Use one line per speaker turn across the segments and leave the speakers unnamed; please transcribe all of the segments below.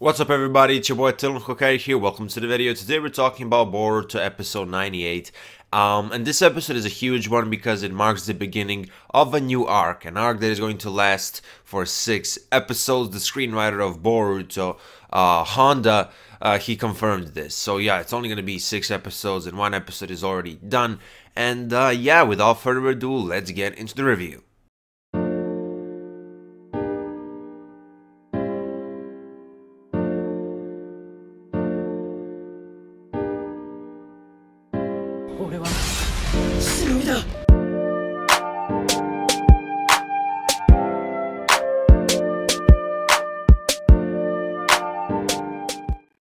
What's up everybody, it's your boy Hokage here, welcome to the video. Today we're talking about Boruto episode 98. And this episode is a huge one because it marks the beginning of a new arc. An arc that is going to last for 6 episodes. The screenwriter of Boruto, Honda, he confirmed this. So yeah, it's only going to be 6 episodes and 1 episode is already done. And yeah, without further ado, let's get into the review.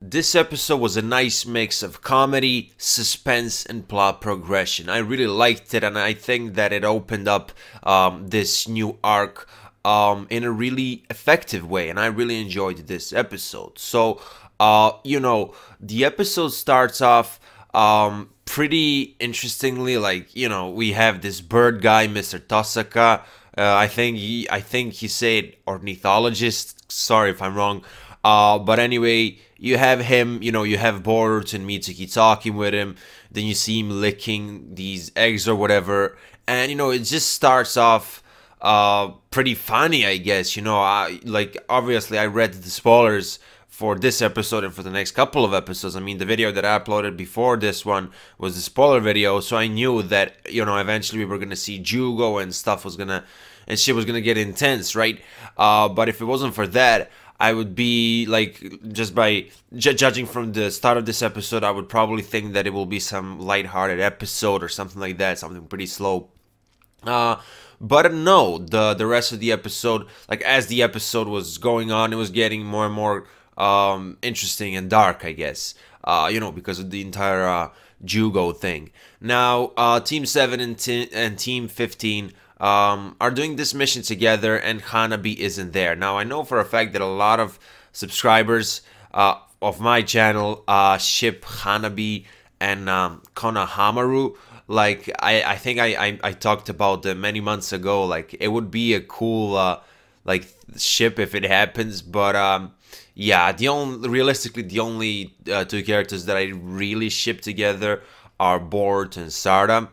This episode was a nice mix of comedy, suspense, and plot progression. I really liked it, and I think that it opened up this new arc in a really effective way, and I really enjoyed this episode. So, the episode starts off pretty interestingly. Like, we have this bird guy, Mr. Tosaka. I think he said ornithologist. Sorry if I'm wrong. But anyway, you have him, you have Boruto and Mitsuki talking with him, then you see him licking these eggs or whatever, and it just starts off pretty funny, I guess. Like, obviously I read the spoilers for this episode and for the next couple of episodes. I mean, the video that I uploaded before this one was the spoiler video, so I knew that, eventually we were gonna see Jugo and shit was gonna get intense, right? But if it wasn't for that, I would be like, just by judging from the start of this episode, I would probably think that it will be some lighthearted episode or something like that, something pretty slow. But no, the rest of the episode, like as the episode was going on, it was getting more and more interesting and dark, I guess. Because of the entire Jugo thing. Now, Team 7 and Team 15 are doing this mission together, and Hanabi isn't there. Now, I know for a fact that a lot of subscribers of my channel ship Hanabi and Konohamaru. Like, I think I talked about them many months ago. Like, it would be a cool like ship if it happens, but yeah, realistically the only 2 characters that I really ship together are Boruto and Sarda.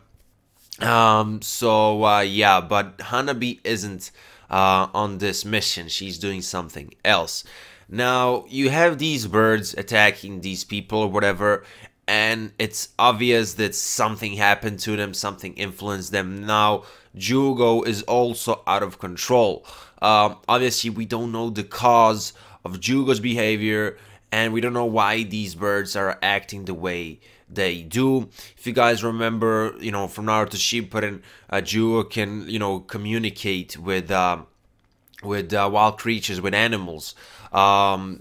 Yeah, but Hanabi isn't on this mission. She's doing something else. Now, you have these birds attacking these people or whatever, and it's obvious that something happened to them, something influenced them. Now, Jugo is also out of control. Obviously, we don't know the cause of Jugo's behavior, and we don't know why these birds are acting the way they do. If you guys remember, from Naruto Shippuden, Jugo can, communicate with wild creatures, with animals. Yeah,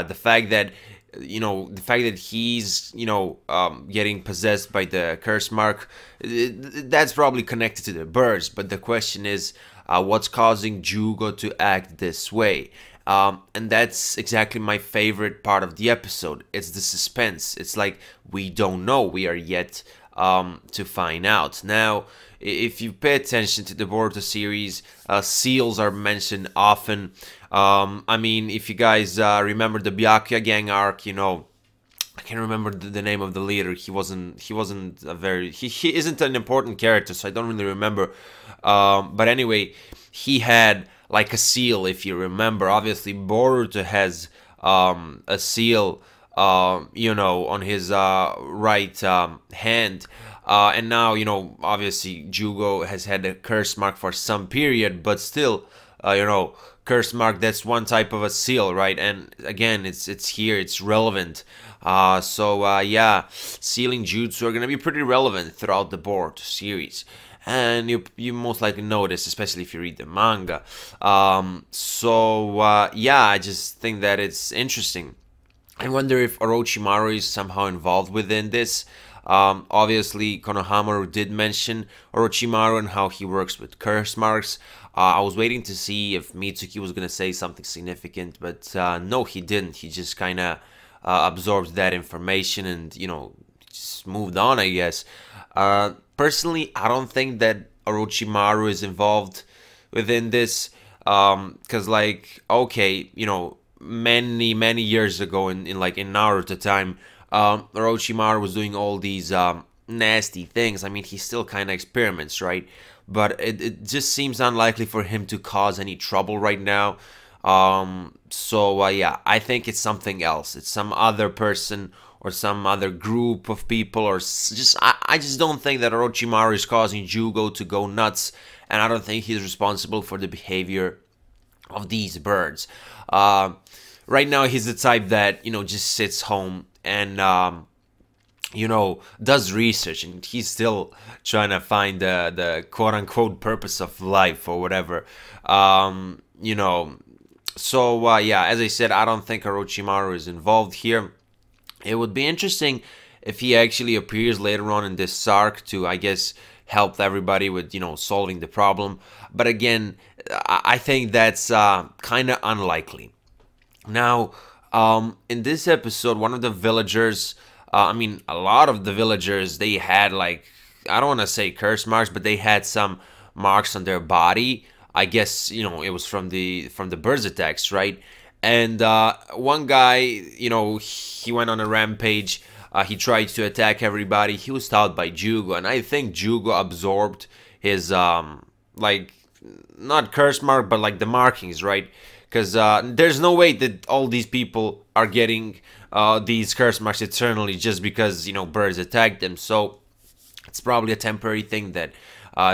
the fact that he's getting possessed by the curse mark, that's probably connected to the birds. But the question is, what's causing Jugo to act this way? And that's exactly my favorite part of the episode. It's the suspense. It's like, we don't know. We are yet to find out. Now, if you pay attention to the Boruto series, seals are mentioned often. I mean, if you guys remember the Byakuya gang arc, I can't remember the name of the leader. He isn't an important character, so I don't really remember. But anyway, he had like a seal, if you remember. Obviously, Boruto has a seal, on his right hand. And now, obviously, Jugo has had a curse mark for some period, but still, curse mark, that's one type of a seal, right? And again, it's here, it's relevant. Yeah, sealing jutsu are gonna be pretty relevant throughout the Boruto series. And you most likely know this, especially if you read the manga. Yeah, I just think that it's interesting. I wonder if Orochimaru is somehow involved within this. Obviously, Konohamaru did mention Orochimaru and how he works with curse marks. I was waiting to see if Mitsuki was going to say something significant, but no, he didn't. He just kind of absorbed that information and, just moved on, I guess. Personally, I don't think that Orochimaru is involved within this, because, like, okay, many years ago in like in Naruto time, Orochimaru was doing all these nasty things. I mean, he still kind of experiments, right? But it just seems unlikely for him to cause any trouble right now. So yeah, I think it's something else. It's some other person or some other group of people, or just I just don't think that Orochimaru is causing Jugo to go nuts, and I don't think he's responsible for the behavior of these birds. Right now, he's the type that, just sits home and does research, and he's still trying to find the quote unquote purpose of life or whatever. So yeah, as I said, I don't think Orochimaru is involved here. It would be interesting if he actually appears later on in this arc to, I guess, help everybody with, solving the problem. But again, I think that's kind of unlikely. Now, in this episode, one of the villagers, a lot of the villagers, they had like, I don't want to say curse marks, but they had some marks on their body. I guess, it was from the birds attacks, right? And one guy, he went on a rampage. He tried to attack everybody. He was taught by Jugo, and I think Jugo absorbed his like, not curse mark, but like the markings, right? Because there's no way that all these people are getting these curse marks eternally just because, birds attacked them. So it's probably a temporary thing that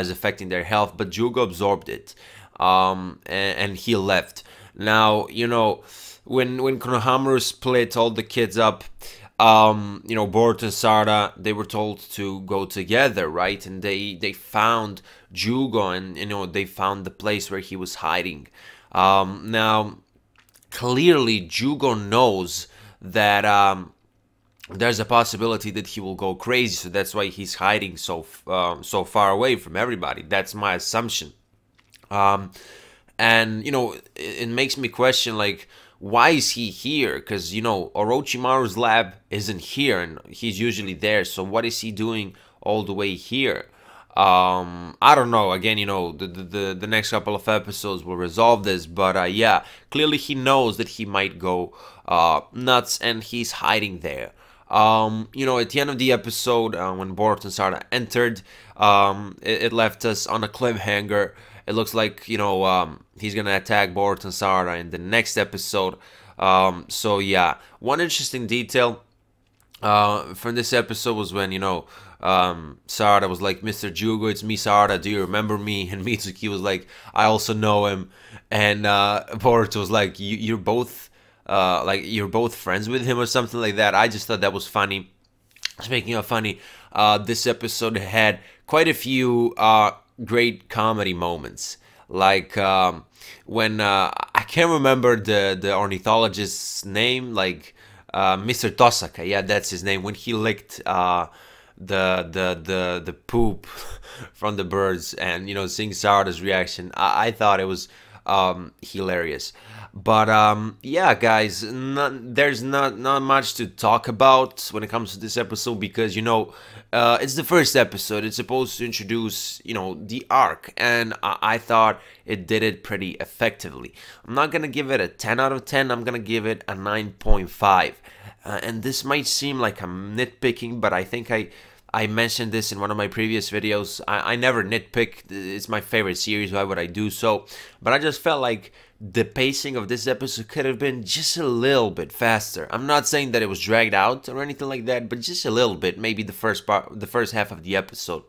is affecting their health. But Jugo absorbed it, and he left. Now, when Konohamaru split all the kids up, Boruto and Sarada, they were told to go together, right? And they found Jugo, and, they found the place where he was hiding. Now, clearly, Jugo knows that there's a possibility that he will go crazy, so that's why he's hiding so far away from everybody. That's my assumption. And, it makes me question, like, why is he here? Because, Orochimaru's lab isn't here, and he's usually there. So what is he doing all the way here? I don't know. Again, the next couple of episodes will resolve this. But, yeah, clearly he knows that he might go nuts, and he's hiding there. At the end of the episode, when Boruto and Sarada entered, it left us on a cliffhanger. It looks like, he's going to attack Boruto and Sarada in the next episode. So, yeah. One interesting detail from this episode was when, Sarada was like, Mr. Jugo, it's me, Sarada. Do you remember me? And Mitsuki was like, I also know him. And Boruto was like, you're both friends with him or something like that. I just thought that was funny. Speaking of funny, this episode had quite a few great comedy moments, like when I can't remember the ornithologist's name, like Mr. Tosaka, yeah, that's his name. When he licked the poop from the birds, and seeing Sarada's reaction, I thought it was hilarious. But yeah, guys, there's not much to talk about when it comes to this episode, because it's the first episode. It's supposed to introduce the arc, and I thought it did it pretty effectively. I'm not gonna give it a 10 out of 10. I'm gonna give it a 9.5. And this might seem like I'm nitpicking, but I think I mentioned this in one of my previous videos. I never nitpick. It's my favorite series. Why would I do so? But I just felt like the pacing of this episode could have been just a little bit faster. I'm not saying that it was dragged out or anything like that, but just a little bit. Maybe the first half of the episode.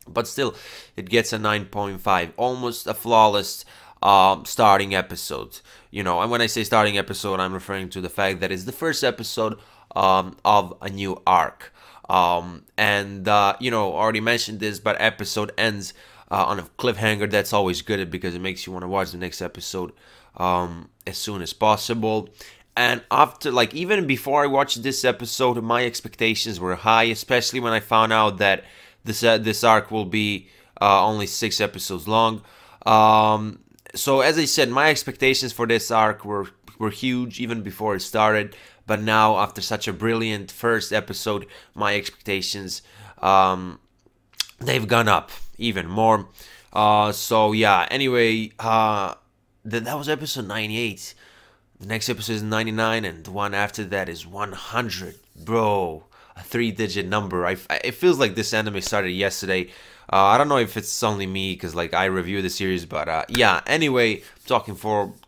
But still, it gets a 9.5. Almost a flawless starting episode. And when I say starting episode, I'm referring to the fact that it's the first episode of a new arc. Already mentioned this, but episode ends on a cliffhanger. That's always good because it makes you want to watch the next episode as soon as possible. And after, like, even before I watched this episode, my expectations were high, especially when I found out that this arc will be only 6 episodes long. So as I said, my expectations for this arc were huge even before it started. But now, after such a brilliant first episode, my expectations, they've gone up even more. So yeah, anyway, that was episode 98. The next episode is 99, and the one after that is 100. Bro, a 3-digit number. It feels like this anime started yesterday. I don't know if it's only me, because like I review the series, but yeah. Anyway, I'm talking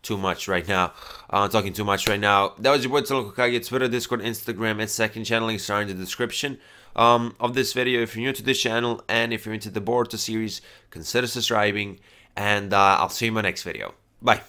too much right now. That was your boy Hokage. Twitter, Discord, Instagram, and second channel. Links are in the description of this video. If you're new to this channel and if you're into the Boruto series, consider subscribing. And I'll see you in my next video. Bye.